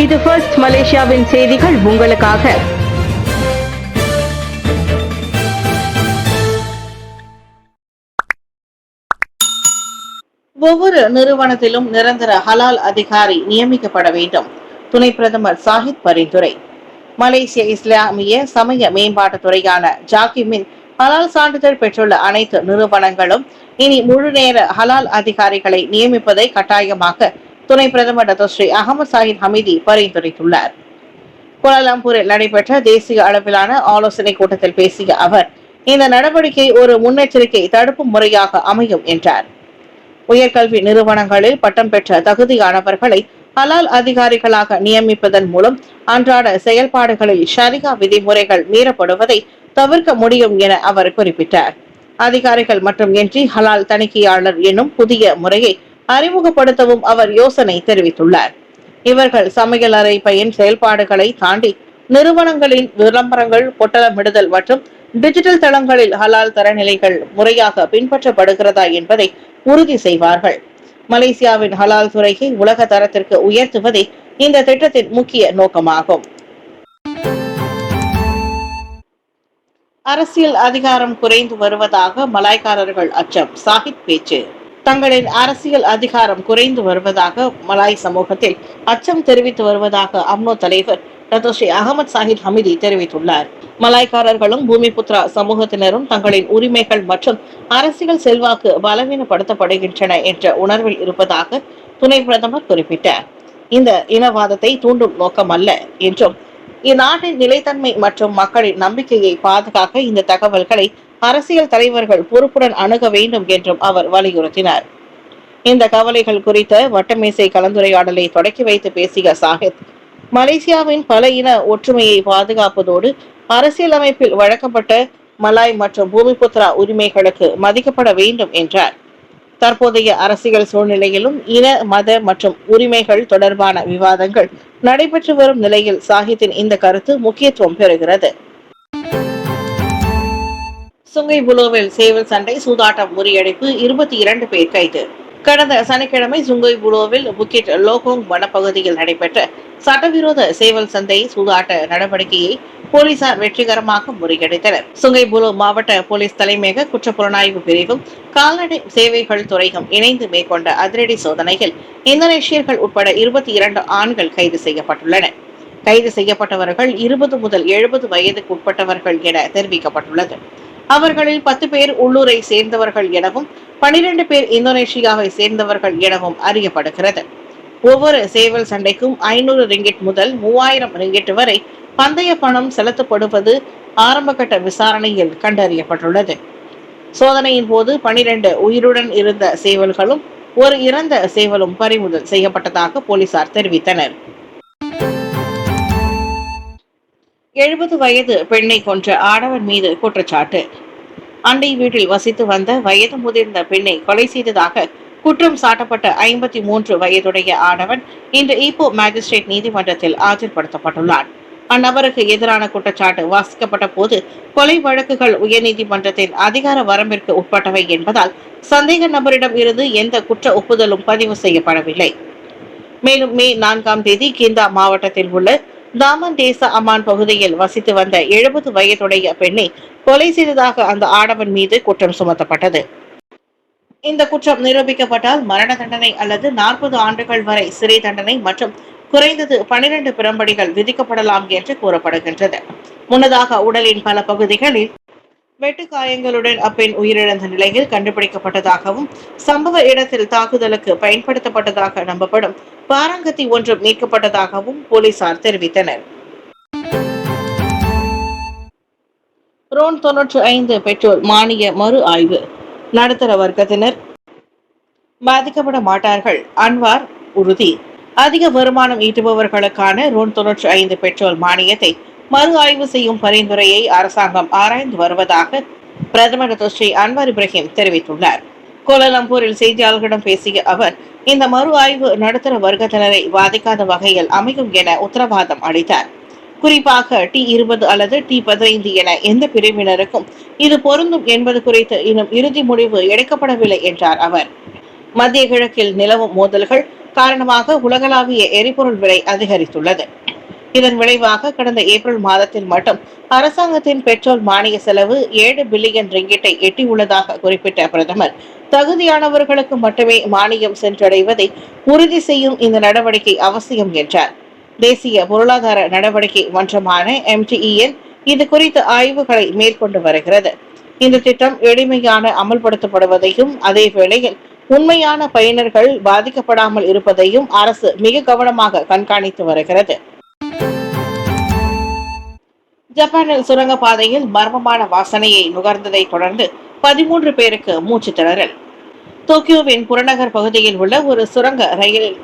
இது ஃபர்ஸ்ட் மலேசியாவின் செய்திகள் உங்களுக்காக. ஒவ்வொரு நிறுவனத்திலும் நிரந்தர ஹலால் அதிகாரி நியமிக்கப்பட வேண்டும். துணை பிரதமர் சாஹித் பரிந்துரை. மலேசிய இஸ்லாமிய சமய மேம்பாட்டுத் துறையான ஜாகிமின் ஹலால் சான்றிதழ் பெற்றுள்ள அனைத்து நிறுவனங்களும் இனி முழு நேர ஹலால் அதிகாரிகளை நியமிப்பதை கட்டாயமாக்க துணை பிரதமர் டத்தோஸ்ரீ அகமது சாஹித் ஹமீதி பரிந்துரைத்துள்ளார். கோலாலம்பூரில் நடைபெற்ற தேசிய அளவிலான ஆலோசனை கூட்டத்தில் பேசிய அவர், இந்த நடவடிக்கை ஒரு முன்னெச்சரிக்கை தடுப்பு முறையாக அமையும் என்றார். உயர்கல்வி நிறுவனங்களில் பட்டம் பெற்ற தகுதியானவர்களை ஹலால் அதிகாரிகளாக நியமிப்பதன் மூலம் அன்றாட செயல்பாடுகளில் ஷரியா விதிமுறைகள் மீறப்படுவதை தவிர்க்க முடியும் என அவர் குறிப்பிட்டார். அதிகாரிகள் மட்டுமின்றி ஹலால் தணிக்கையாளர் எனும் புதிய முறையை அறிமுகப்படுத்தவும் அவர் யோசனை தெரிவித்துள்ளார். இவர்கள் சமையல் அறை பயன் செயல்பாடுகளை தாண்டி நிறுவனங்களின் விளம்பரங்கள், பொட்டலமிடுதல் மற்றும் டிஜிட்டல் தளங்களில் ஹலால் தரநிலைகள் முறையாக பின்பற்றப்படுகிறதா என்பதை உறுதி செய்வார்கள். மலேசியாவின் ஹலால் துறையை உலக தரத்திற்கு உயர்த்துவதே இந்த திட்டத்தின் முக்கிய நோக்கமாகும். அரசியல் அதிகாரம் குறைந்து வருவதாக மலாய்க்காரர்கள் அச்சம். சாஹித் பேச்சு. தங்களின் அரசியல் அதிகாரம் குறைந்து வருவதாக மலாய் சமூகத்தில் அச்சம் தெரிவித்து வருவதாக அம்னோ தலைவர் டத்தோஸ்ரீ அகமது சாஹித் ஹமீதி தெரிவித்துள்ளார். மலாய்க்காரர்களும் பூமிபுத்ரா சமூகத்தினரும் தங்களின் உரிமைகள் மற்றும் அரசியல் செல்வாக்கு பலவீனப்படுத்தப்படுகின்றன என்ற உணர்வில் இருப்பதாக துணை பிரதமர் குறிப்பிட்டார். இந்த இனவாதத்தை தூண்டும் நோக்கம் அல்ல என்றும், இந்நாட்டின் நிலைத்தன்மை மற்றும் மக்களின் நம்பிக்கையை பாதுகாக்க இந்த தகவல்களை அரசியல் தலைவர்கள் பொறுப்புடன் அணுக வேண்டும் என்றும் அவர் வலியுறுத்தினார். இந்த கவலைகள் குறித்த வட்டமேசை கலந்துரையாடலை தொடக்கி வைத்து பேசிய சாஹித், மலேசியாவின் பல இன ஒற்றுமையை பாதுகாப்பதோடு அரசியலமைப்பில் வழங்கப்பட்ட மலாய் மற்றும் பூமிபுத்ரா உரிமைகளுக்கு மதிக்கப்பட வேண்டும் என்றார். தற்போதைய அரசியல் சூழ்நிலையிலும் இன, மத மற்றும் உரிமைகள் தொடர்பான விவாதங்கள் நடைபெற்று வரும் நிலையில் சாஹித்தின் இந்த கருத்து முக்கியத்துவம் பெறுகிறது. சுங்கை புலோவில் சேவல் சண்டை சூதாட்டம் முறியடிப்பு, 22 பேர் கைது. கடந்த சனிக்கிழமை சுங்கை புலோவில் புக்கிட் லோகோங் வனப்பகுதியில் நடைபெற்ற சட்டவிரோத சேவல் சந்தை சூதாட்ட நடவடிக்கையை போலீசார் வெற்றிகரமாக முறியடித்தனர். சுங்கை புலோ மாவட்ட போலீஸ் தலைமையக குற்றப்புலனாய்வு பிரிவும் கால்நடை சேவைகள் துறையும் இணைந்து மேற்கொண்ட அதிரடி சோதனையில் இந்தோனேஷியர்கள் உட்பட 22 ஆண்கள் கைது செய்யப்பட்டுள்ளனர். கைது செய்யப்பட்டவர்கள் 20 முதல் 70 வயதுக்கு உட்பட்டவர்கள் என தெரிவிக்கப்பட்டுள்ளது. அவர்களில் 10 பேர் உள்ளூரை சேர்ந்தவர்கள் எனவும் 12 பேர் இந்தோனேஷியாவை சேர்ந்தவர்கள் எனவும் அறியப்படுகிறது. ஒவ்வொரு சேவல் சண்டைக்கும் 500 ரிங்கிட் முதல் 3000 ரிங்கிட் வரை பந்தய பணம் செலுத்தப்படுவது ஆரம்பகட்ட விசாரணையில் கண்டறியப்பட்டுள்ளது. சோதனையின் போது 12 உயிருடன் இருந்த சேவல்களும் ஒரு இறந்த சேவலும் பறிமுதல் செய்யப்பட்டதாக போலீசார் தெரிவித்தனர். 70 வயது பெண்ணை கொன்ற ஆடவன் மீது குற்றச்சாட்டு. அண்டை வீட்டில் வசித்து வந்த வயது முதிர்ந்த பெண்ணை கொலை செய்ததாக குற்றம் சாட்டப்பட்ட 53 வயதுடைய ஆடவன் இன்று ஈப்போ மேஜிஸ்ட்ரேட் நீதிமன்றத்தில் ஆஜர்படுத்தப்பட்டுள்ளார். அந்நபருக்கு எதிரான குற்றச்சாட்டு வாசிக்கப்பட்ட போது கொலை வழக்குகள் உயர்நீதிமன்றத்தின் அதிகார வரம்பிற்கு உட்பட்டவை என்பதால் சந்தேக நபரிடம் இருந்து எந்த குற்ற ஒப்புதலும் பதிவு செய்யப்படவில்லை. மேலும் மே 4ஆம் தேதி கிந்தா மாவட்டத்தில் உள்ள தாமன் தேச அமான் பகுதியில் வசித்து வந்த 70 வயதுடைய பெண்ணை கொலை செய்ததாக அந்த ஆடவன் மீது குற்றம் சுமத்தப்பட்டது. இந்த குற்றம் நிரூபிக்கப்பட்டால் மரண தண்டனை அல்லது 40 ஆண்டுகள் வரை சிறை தண்டனை மற்றும் குறைந்தது 12 பிறம்படிகள் விதிக்கப்படலாம் என்று கூறப்படுகின்றது. முன்னதாக உடலின் பல பகுதிகளில் வெட்டு காயங்களுடன் அப்பெண் உயிரிழந்த நிலையில் கண்டுபிடிக்கப்பட்டதாகவும் சம்பவ இடத்தில் தாக்குதலுக்கு பயன்படுத்தப்பட்டதாக நம்பப்படும் பாராங்கத்தி ஒன்றும் மீட்கப்பட்டதாகவும் போலீசார் தெரிவித்தனர். ரோன் 95 பெட்ரோல் மானிய மறு ஆய்வு. நடுத்தர வர்க்கத்தினர் பாதிக்கப்பட மாட்டார்கள், அன்வார் உறுதி. அதிக வருமானம் ஈட்டுபவர்களுக்கான ரோன் 95 பெட்ரோல் மானியத்தை மறு ஆய்வு செய்யும் பரிந்துரையை அரசாங்கம் ஆராய்ந்து வருவதாக பிரதமர் டத்தோஸ்ரீ அன்வார் இப்ராஹிம் தெரிவித்துள்ளார். கோலாலம்பூரில் செய்தியாளர்களிடம் பேசிய அவர், இந்த மறு ஆய்வு நடுத்தர வர்க்கத்தினரை பாதிக்காத வகையில் அமையும் என உத்தரவாதம் அளித்தார். குறிப்பாக T20 அல்லது T15 என எந்த பிரிவினருக்கும் இது பொருந்தும் என்பது குறித்து இன்னும் இறுதி முடிவு எடுக்கப்படவில்லை என்றார் அவர். மத்திய கிழக்கில் நிலவும் மோதல்கள் காரணமாக உலகளாவிய எரிபொருள் விலை அதிகரித்துள்ளது. இதன் விளைவாக கடந்த ஏப்ரல் மாதத்தில் மட்டும் அரசாங்கத்தின் பெட்ரோல் மானிய செலவு 7 பில்லியன் ரிங்கிட்டை எட்டியுள்ளதாக குறிப்பிட்ட பிரதமர், தகுதியானவர்களுக்கு மட்டுமே மானியம் சென்றடைவதை உறுதி செய்யும் இந்த நடவடிக்கை அவசியம் என்றார். தேசிய பொருளாதார நடவடிக்கை மன்றமான MTEN இது குறித்த ஆய்வுகளை மேற்கொண்டு வருகிறது. இந்த திட்டம் எளிமையான அமல்படுத்தப்படுவதையும் அதே வேளையில் உண்மையான பயனர்கள் பாதிக்கப்படாமல் இருப்பதையும் அரசு மிக கவனமாக கண்காணித்து வருகிறது. ஜப்பானில் சுரங்கப்பாதையில் மர்மமான வாசனையை நுகர்ந்ததை தொடர்ந்து 13 பேருக்கு மூச்சு திணறல். டோக்கியோவின் புறநகர் பகுதியில் உள்ள ஒரு சுரங்க ரயிலில்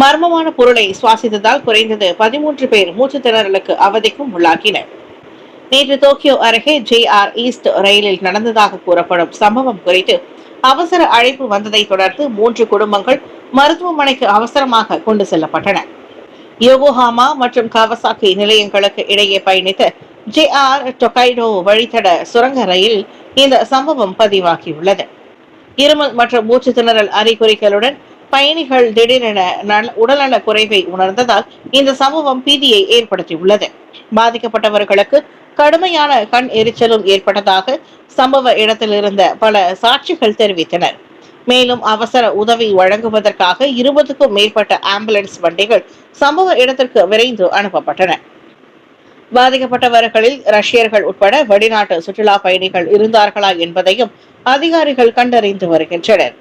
மர்மமான பொருளை சுவாசித்ததால் குறைந்தது 13 பேர் மூச்சு திணறலுக்கு அவதிக்கும் உள்ளாகினர். நேற்று டோக்கியோ அருகே JR ஈஸ்ட் ரயிலில் நடந்ததாக கூறப்படும் சம்பவம் குறித்து அவசர அழைப்பு வந்ததை தொடர்ந்து 3 குடும்பங்கள் மருத்துவமனைக்கு அவசரமாக கொண்டு செல்லப்பட்டன. யோகோஹாமா மற்றும் கவசாக்கி நிலையங்களுக்கு இடையே பயணித்த JR டொக்கைடோ வழித்தட சுரங்க ரயிலில் இந்த சம்பவம் பதிவாகியுள்ளது. இருமல் மற்றும் மூச்சு திணறல் அறிகுறிகளுடன் பயணிகள் திடீரென உடல்நல குறைவை உணர்ந்ததால் இந்த சம்பவம் பீதியை ஏற்படுத்தியுள்ளது. பாதிக்கப்பட்டவர்களுக்கு கடுமையான கண் எரிச்சலும் ஏற்பட்டதாக சம்பவ இடத்தில் இருந்த பல சாட்சிகள் தெரிவித்தனர். மேலும் அவசர உதவி வழங்குவதற்காக 20க்கும் மேற்பட்ட ஆம்புலன்ஸ் வண்டிகள் சம்பவ இடத்திற்கு விரைந்து அனுப்பப்பட்டன. பாதிக்கப்பட்டவர்களில் ரஷ்யர்கள் உட்பட வெளிநாட்டு சுற்றுலா பயணிகள் இருந்தார்களா என்பதையும் அதிகாரிகள் கண்டறிந்து வருகின்றனர்.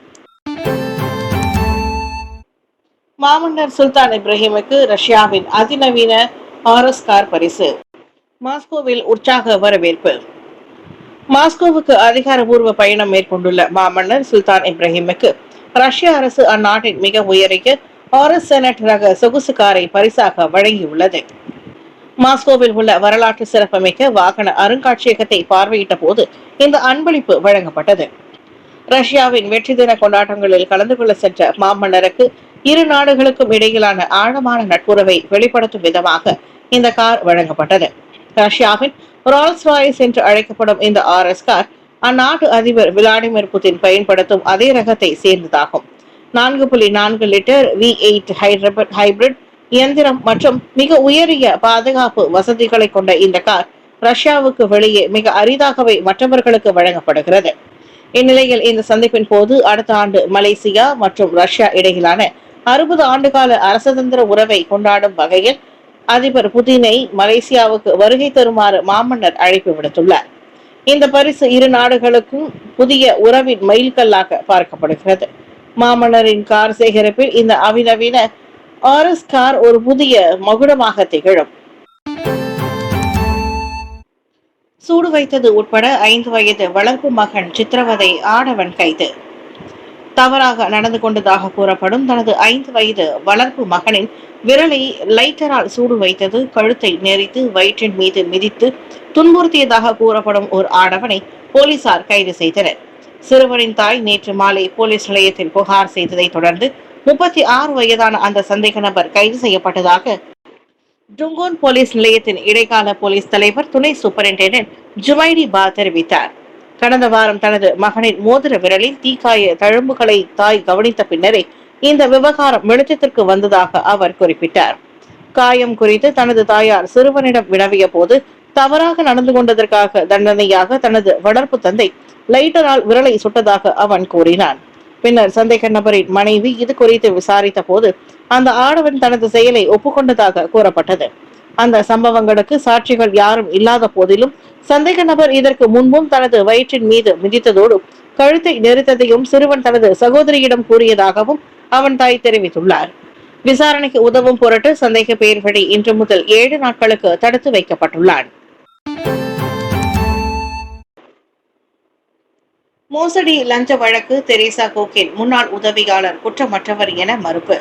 மாமன்னர் சுல்தான் இப்ராஹிமுக்கு ரஷ்யாவின் அதிநவீன ஆர்எஸ் கார் பரிசு. மாஸ்கோவில் உற்சாக வரவேற்பு. மாஸ்கோவுக்கு அதிகாரப்பூர்வ பயணம் மேற்கொண்டுள்ள மாமன்னர் சுல்தான் இப்ராஹிமுக்கு ரஷ்ய அரசு அந்நாட்டின் மிக உயரிய ஆர்எஸ் செனட் ரக சொகுசு காரை பரிசாக வழங்கியுள்ளது. மாஸ்கோவில் உள்ள வரலாற்று சிறப்புமிக்க வாகன அருங்காட்சியகத்தை பார்வையிட்ட போது இந்த அன்பளிப்பு வழங்கப்பட்டது. ரஷ்யாவின் வெற்றி தின கொண்டாட்டங்களில் கலந்து கொள்ள சென்ற மாமன்னருக்கு இரு நாடுகளுக்கும் இடையிலான ஆழமான நட்புறவை வெளிப்படுத்தும் விதமாக இந்த கார் வழங்கப்பட்டது. ரஷ்யாவின் ரால்ஸ் ராய்ஸ் என்று அழைக்கப்படும் இந்த ஆர்எஸ் கார் அந்நாட்டு அதிபர் விளாடிமிர் புதின் பயன்படுத்தும் அதே ரகத்தை சேர்ந்ததாகும். 4.4 லிட்டர் V8 ஹைபிரிட் இயந்திரம் மற்றும் மிக உயரிய பாதுகாப்பு வசதிகளை கொண்ட இந்த கார் ரஷ்யாவுக்கு வெளியே மிக அரிதாகவே மற்றவர்களுக்கு வழங்கப்படுகிறது. இந்நிலையில் இந்த சந்திப்பின் போது அடுத்த ஆண்டு மலேசியா மற்றும் ரஷ்யா இடையிலான 60 ஆண்டுகால அரசதந்திர உறவை கொண்டாடும் வகையில் அதிபர் புதினை மலேசியாவுக்கு வருகை தருமாறு மாமன்னர் அழைப்பு விடுத்துள்ளார். இந்த பரிசு இரு நாடுகளுக்கும் புதிய உறவின் மைல்கல்லாக பார்க்கப்படுகிறது. மாமன்னரின் கார் சேகரிப்பில் இந்த அதிநவீன ஆர்எஸ் கார் ஒரு புதிய மகுடமாக திகழும். சூடு வைத்தது உட்பட 5 வயது வளர்ப்பு மகன் சித்திரவதை ஆடவன் கைது. தவறாக நடந்து கொண்டதாக கூறப்படும் தனது 5 வயது வளர்ப்பு மகனின் விரலை லைட்டரால் சூடு வைத்தது, கழுத்தை நெரித்து வயிற்றின் மீது மிதித்து துன்புறுத்தியதாக கூறப்படும் ஒரு ஆடவனை போலீசார் கைது செய்தனர். சிறுவனின் தாய் நேற்று மாலை போலீஸ் நிலையத்தில் புகார் செய்ததை தொடர்ந்து 36 வயதான அந்த சந்தேக நபர் கைது செய்யப்பட்டதாக டுங்கோன் போலீஸ் நிலையத்தின் இடைக்கால போலீஸ் தலைவர் துணை சூப்பரிண்டென்டென்ட் ஜுமைடி பா தெரிவித்தார். கடந்த வாரம் தனது மகனின் மோதிர விரலில் தீக்காய தழும்புகளை தாய் கவனித்த பின்னரே இந்த விவகாரம் வெளிச்சத்திற்கு வந்ததாக அவர் குறிப்பிட்டார். காயம் குறித்து தனது தாயார் சிறுவனிடம் வினவிய போது தவறாக நடந்து கொண்டதற்காக தண்டனையாக தனது வளர்ப்பு தந்தை லைட்டரால் விரலை சுட்டதாக அவன் கூறினான். பின்னர் சந்தேக நபரின் மனைவி இது குறித்து விசாரித்த போது அந்த ஆடவன் தனது செயலை ஒப்புக்கொண்டதாக கூறப்பட்டது. அந்த சம்பவங்களுக்கு சாட்சிகள் யாரும் இல்லாத போதிலும் சந்தேக நபர் இதற்கு முன்பும் தனது வயிற்றின் மீது மிதித்ததோடு கழுத்தை நெரித்ததையும் சிறுவன் தனது சகோதரியிடம் கூறியதாகவும் அவன் தாய் தெரிவித்துள்ளார். விசாரணைக்கு உதவும் பொருட்டு சந்தேக பேர்படி இன்று முதல் 7 நாட்களுக்கு தடுத்து வைக்கப்பட்டுள்ளான். மோசடி லஞ்ச வழக்கு தெரேசா கோக்கின் முன்னாள் உதவியாளர் குற்றமற்றவர் என மறுப்பு.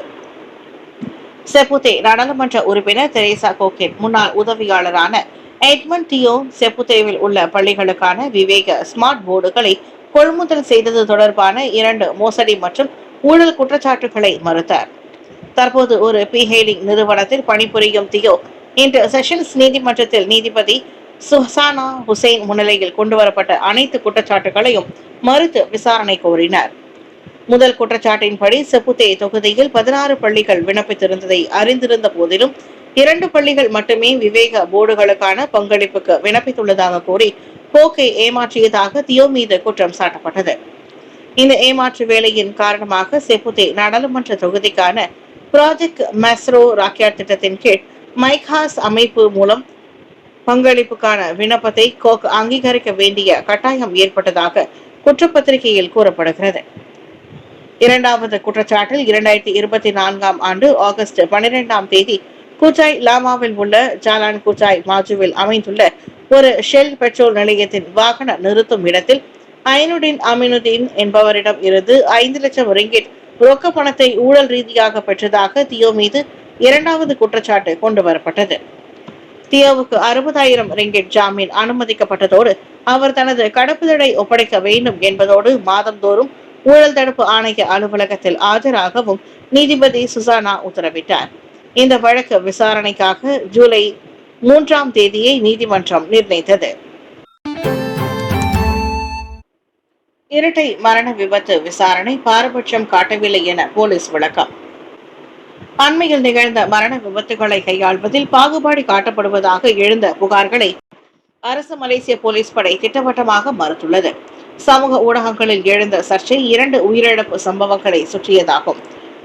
செப்புத்தே நாடாளுமன்ற உறுப்பினர் தெரேசா கோக்கின் முன்னாள் உதவியாளரான எட்மண்ட் தியோ செப்புத்தேவில் உள்ள பள்ளிகளுக்கான விவேக ஸ்மார்ட் போர்டுகளை கொள்முதல் செய்தது தொடர்பான 2 மோசடி மற்றும் ஊழல் குற்றச்சாட்டுகளை மறுத்தார். தற்போது ஒரு பி-ஹெயிலிங் நிறுவனத்தில் பணிபுரியும் தியோ இன்று செஷன்ஸ் நீதிமன்றத்தில் நீதிபதி சுஹானா ஹுசைன் முன்னிலையில் கொண்டுவரப்பட்ட அனைத்து குற்றச்சாட்டுகளையும் மறுத்து விசாரணை கோரினார். முதல் குற்றச்சாட்டின்படி செப்புத்தே தொகுதியில் 16 பள்ளிகள் விண்ணப்பித்திருந்ததை அறிந்திருந்த போதிலும் 2 பள்ளிகள் மட்டுமே விவேக போர்டுகளுக்கான பங்களிப்புக்கு விண்ணப்பித்துள்ளதாக கூறி போக்கை ஏமாற்றியதாக தியோ மீது குற்றம் சாட்டப்பட்டது. இந்த ஏமாற்று வேலையின் காரணமாக செப்புத்தே நாடாளுமன்ற தொகுதிக்கான ப்ராஜெக்ட் மெஸ்ரோ ராக்கெட் திட்டத்தின் கீழ் மைக்ஹாஸ் அமைப்பு மூலம் பங்களிப்புக்கான விண்ணப்பத்தை கோக் அங்கீகரிக்க வேண்டிய கட்டாயம் ஏற்பட்டதாக குற்றப்பத்திரிகையில் கூறப்படுகிறது. இரண்டாவது குற்றச்சாட்டில் 2024ஆம் ஆண்டு ஆகஸ்ட் 12ஆம் தேதி குச்சாய் லாமாவில் உள்ள ஜாலான் குச்சாய் மாஜுவில் அமைந்துள்ள ஒரு ஷெல் பெட்ரோல் நிலையத்தின் வாகன நிறுத்தும் இடத்தில் ஐனுடின் அமினுதீன் என்பவரிடம் இருந்து 5 லட்சம் ரிங்கிட் ரொக்க பணத்தை ஊழல் ரீதியாக பெற்றதாக தியோ மீது இரண்டாவது குற்றச்சாட்டு கொண்டு வரப்பட்டது. தியோவுக்கு 60,000 ரிங்கிட் ஜாமீன் அனுமதிக்கப்பட்டதோடு அவர் தனது கடப்புதலை ஒப்படைக்க வேண்டும் என்பதோடு மாதந்தோறும் ஊழல் தடுப்பு ஆணைய அலுவலகத்தில் ஆஜராகவும் நீதிபதி சுசானா உத்தரவிட்டார். இந்த வழக்கு விசாரணைக்காக ஜூலை 3ஆம் தேதியை நீதிமன்றம் நிர்ணயித்தது. இரட்டை மரண விபத்து விசாரணை பாரபட்சம் காட்டவில்லை என போலீஸ் விளக்கம். அண்மையில் நிகழ்ந்த மரண விபத்துகளை கையாள்வதில் பாகுபாடு காட்டப்படுவதாக எழுந்த புகார்களை அரசு மலேசிய போலீஸ் படை திட்டவட்டமாக மறுத்துள்ளது. சமூக ஊடகங்களில் எழுந்த சர்ச்சை 2 உயிரிழப்பு சம்பவங்களை சுற்றியதாகும்.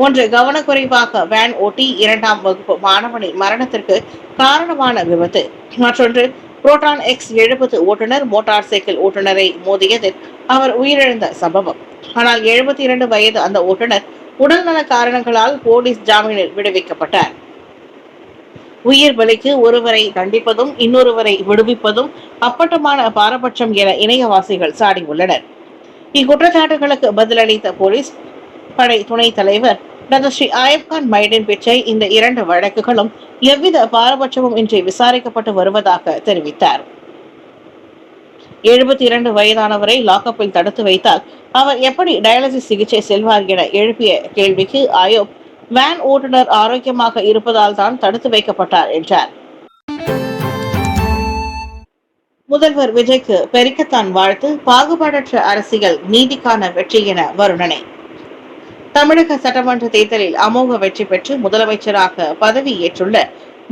ஒன்று கவனக்குறைவாக வேன் ஓட்டி 2ஆம் வகுப்பு மாணவனின் மரணத்திற்கு காரணமான விபத்து. மற்றொன்று புரோட்டான் X70 ஓட்டுநர் மோட்டார் சைக்கிள் ஓட்டுநரை மோதியதில் அவர் உயிரிழந்த சம்பவம். ஆனால் 72 வயது அந்த ஓட்டுநர் உடல்நல காரணங்களால் போலீஸ் ஜாமீனில் விடுவிக்கப்பட்டார். உயிர் பலிக்கு ஒருவரை தண்டிப்பதும் இன்னொருவரை விடுவிப்பதும் அப்பட்டமான பாரபட்சம் என இணையவாசிகள் சாடியுள்ளனர். இக்குற்றச்சாட்டுகளுக்கு பதிலளித்த போலீஸ் படை துணைத் தலைவர் டாக்டர் ஸ்ரீ ஆயப்கான் மைடின் பிச்சை இந்த 2 வழக்குகளும் எவ்வித பாரபட்சமும் இன்றி விசாரிக்கப்பட்டு வருவதாக தெரிவித்தார். 72 வயதானவரை லாக்கப்பில் தடுத்து வைத்தால் அவர் எப்படி டயாலிசிஸ் சிகிச்சை செல்வார் என எழுப்பிய கேள்விக்கு ஆயோப் வேன் ஓட்டுநர் ஆரோக்கியமாக இருப்பதால் தான் தடுத்து வைக்கப்பட்டார் என்றார். முதல்வர் விஜய்க்கு பெரிக்கத்தான் வாழ்த்து, பாகுபாடற்ற அரசியல் நீதிக்கான வெற்றி என வருணனை. தமிழக சட்டமன்ற தேர்தலில் அமோக வெற்றி பெற்று முதலமைச்சராக பதவியேற்றுள்ள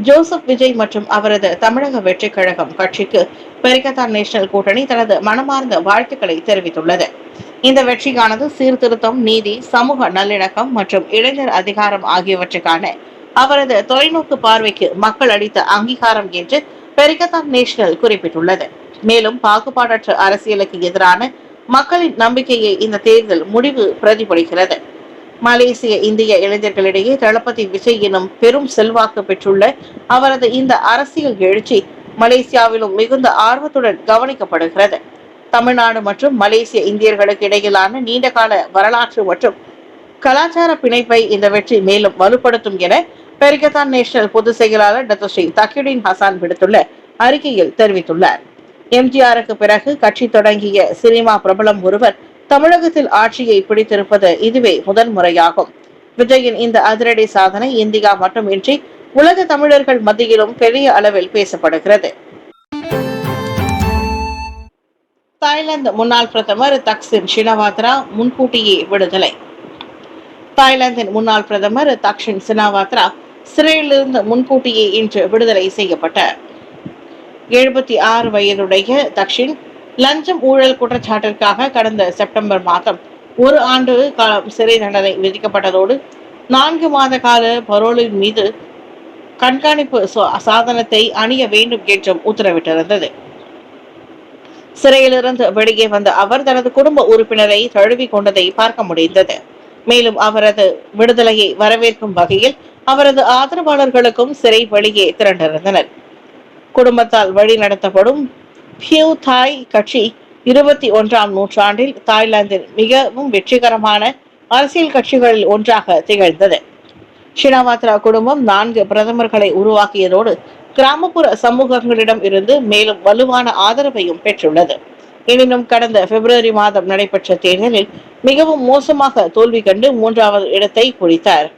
ஜோசப் விஜய் மற்றும் அவரது தமிழக வெற்றி கழகம் கட்சிக்கு பெரிக்கத்தான் நேஷனல் கூட்டணி தனது மனமார்ந்த வாழ்த்துக்களை தெரிவித்துள்ளது. இந்த வெற்றியானது சீர்திருத்தம், நீதி, சமூக நல்லிணக்கம் மற்றும் இளைஞர் அதிகாரம் ஆகியவற்றுக்கான அவரது தொலைநோக்கு பார்வைக்கு மக்கள் அளித்த அங்கீகாரம் என்று பெரிக்கத்தான் நேஷனல் குறிப்பிட்டுள்ளது. மேலும் பாகுபாடற்ற அரசியலுக்கு எதிரான மக்களின் நம்பிக்கையை இந்த தேர்தல் முடிவு பிரதிபலிக்கிறது. மலேசிய இந்திய இளைஞர்களிடையே தளபதி விஜய் எனும் பெரும் செல்வாக்கு பெற்றுள்ள அவரது இந்த அரசியல் எழுச்சி மலேசியாவிலும் மிகுந்த ஆர்வத்துடன் கவனிக்கப்படுகிறது. தமிழ்நாடு மற்றும் மலேசிய இந்தியர்களுக்கு இடையிலான நீண்டகால வரலாற்று மற்றும் கலாச்சார பிணைப்பை இந்த வெற்றி மேலும் வலுப்படுத்தும் என பெரிக்கத்தான் நேஷனல் பொதுச் செயலாளர் டாக்டர் ஸ்ரீ தக்கியுடின் ஹசான் விடுத்துள்ள அறிக்கையில் தெரிவித்துள்ளார். எம்ஜிஆருக்கு பிறகு கட்சி தொடங்கிய சினிமா பிரபலம் ஒருவர் தமிழகத்தில் ஆட்சியை பிடித்திருப்பது இதுவே முதன்முறையாகும். விஜயின் இந்த அதிரடி சாதனை இந்தியா மட்டுமின்றி உலக தமிழர்கள் மத்தியிலும் பெரிய அளவில் பேசப்படுகிறது. தாய்லாந்து முன்னாள் பிரதமர் தக்சின் ஷினவாத்ரா முன்கூட்டியே விடுதலை. தாய்லாந்தின் முன்னாள் பிரதமர் தக்ஷின் ஷினவாத்ரா சிறையிலிருந்து முன்கூட்டியே இன்று விடுதலை செய்யப்பட்டார். 76 வயதுடைய தக்ஷின் லஞ்சம் ஊழல் குற்றச்சாட்டிற்காக கடந்த செப்டம்பர் மாதம் 1 ஆண்டு காலம் சிறை தண்டனை விதிக்கப்பட்டதோடு 4 மாத கால பரோலின் மீது கண்காணிப்பு சாதனத்தை அணிய வேண்டும் என்றும் உத்தரவிட்டிருந்தது. சிறையிலிருந்து வெளியே வந்த அவர் தனது குடும்ப உறுப்பினரை தழுவி கொண்டதை பார்க்க முடிந்தது. மேலும் அவரது விடுதலையை வரவேற்கும் வகையில் அவரது ஆதரவாளர்களுக்கும் சிறை வெளியே திரண்டிருந்தனர். குடும்பத்தால் வழி நடத்தப்படும் பியூ தாய் கட்சி 21ஆம் நூற்றாண்டில் தாய்லாந்தின் மிகவும் வெற்றிகரமான அரசியல் கட்சிகளில் ஒன்றாக திகழ்ந்தது. ஷினவாத்ரா குடும்பம் 4 பிரதமர்களை உருவாக்கியதோடு கிராமப்புற சமூகங்களிடம் இருந்து மேலும் வலுவான ஆதரவையும் பெற்றுள்ளது. எனினும் கடந்த பிப்ரவரி மாதம் நடைபெற்ற தேர்தலில் மிகவும் மோசமாக தோல்வி கண்டு 3வது இடத்தை பிடித்தார்.